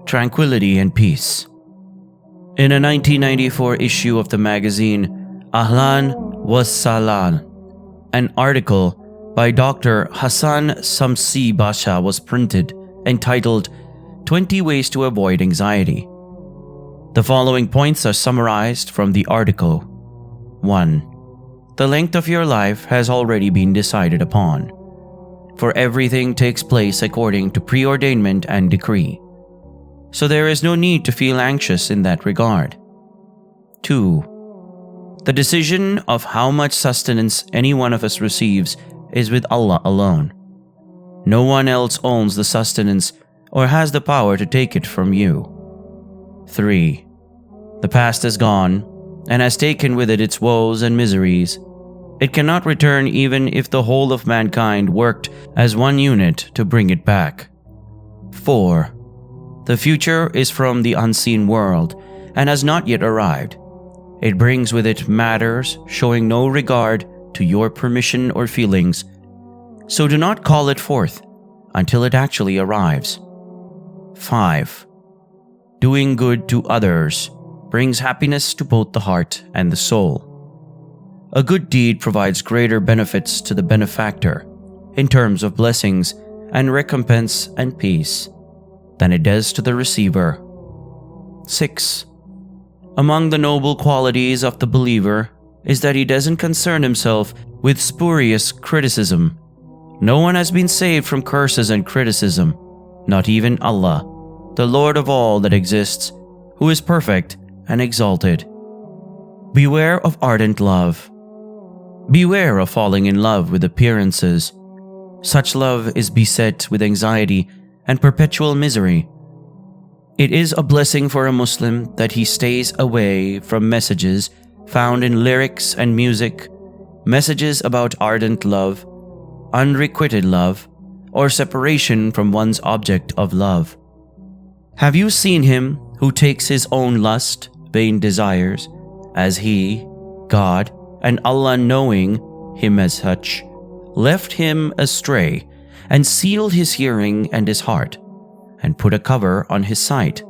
Tranquility and Peace. In a 1994 issue of the magazine Ahlan was Salal, an article by Dr. Hassan Samsi Basha was printed entitled 20 Ways to Avoid Anxiety. The following points are summarized from the article. 1. The length of your life has already been decided upon, for everything takes place according to preordainment and decree. So there is no need to feel anxious in that regard. 2. The decision of how much sustenance any one of us receives is with Allah alone. No one else owns the sustenance or has the power to take it from you. 3. The past is gone and has taken with it its woes and miseries. It cannot return even if the whole of mankind worked as one unit to bring it back. 4. The future is from the unseen world and has not yet arrived. It brings with it matters showing no regard to your permission or feelings, so do not call it forth until it actually arrives. 5. Doing good to others brings happiness to both the heart and the soul. A good deed provides greater benefits to the benefactor in terms of blessings and recompense and peace than it does to the receiver. 6. Among the noble qualities of the believer is that he doesn't concern himself with spurious criticism. No one has been saved from curses and criticism, not even Allah, the Lord of all that exists, who is perfect and exalted. Beware of ardent love. Beware of falling in love with appearances. Such love is beset with anxiety and perpetual misery. It is a blessing for a Muslim that he stays away from messages found in lyrics and music, messages about ardent love, unrequited love, or separation from one's object of love. Have you seen him who takes his own lust, vain desires, as he, God, and Allah knowing him as such, left him astray and sealed his hearing and his heart, and put a cover on his sight?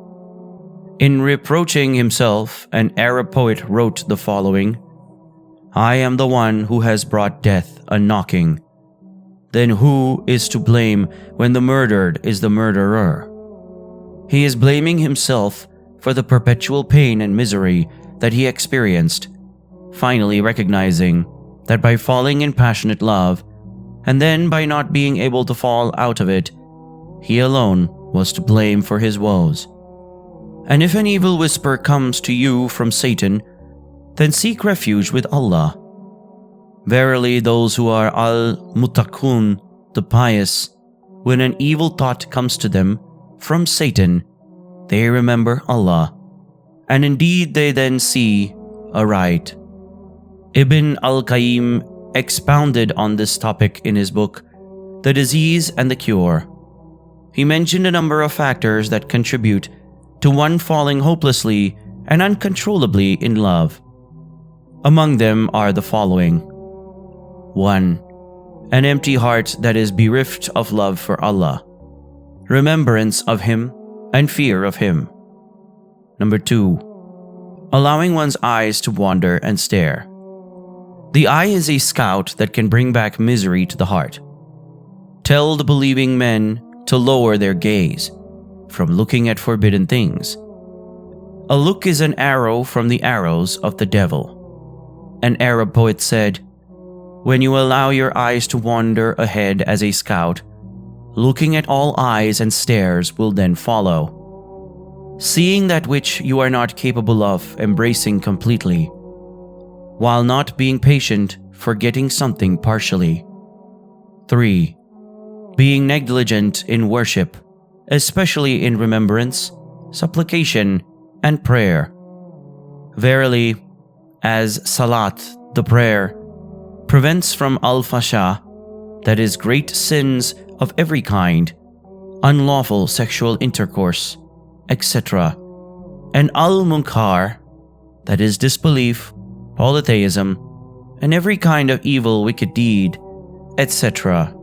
In reproaching himself, an Arab poet wrote the following: I am the one who has brought death a-knocking. Then who is to blame when the murdered is the murderer? He is blaming himself for the perpetual pain and misery that he experienced, finally recognizing that by falling in passionate love, and then by not being able to fall out of it, he alone was to blame for his woes. And if an evil whisper comes to you from Satan, then seek refuge with Allah. Verily, those who are al-muttaqun, the pious, when an evil thought comes to them from Satan, they remember Allah, and indeed they then see aright. Ibn al-Qayyim expounded on this topic in his book, The Disease and the Cure. He mentioned a number of factors that contribute to one falling hopelessly and uncontrollably in love. Among them are the following. 1. An empty heart that is bereft of love for Allah, remembrance of Him, and fear of Him. 2. Allowing one's eyes to wander and stare. The eye is a scout that can bring back misery to the heart. Tell the believing men to lower their gaze from looking at forbidden things. A look is an arrow from the arrows of the devil. An Arab poet said, when you allow your eyes to wander ahead as a scout, looking at all eyes and stares will then follow, seeing that which you are not capable of embracing completely, while not being patient, forgetting something partially. 3. Being negligent in worship, especially in remembrance, supplication, and prayer. Verily, as salat, the prayer, prevents from al-fasha, that is great sins of every kind, unlawful sexual intercourse, etc., and al-munkar, that is disbelief, polytheism, and every kind of evil wicked deed, etc.,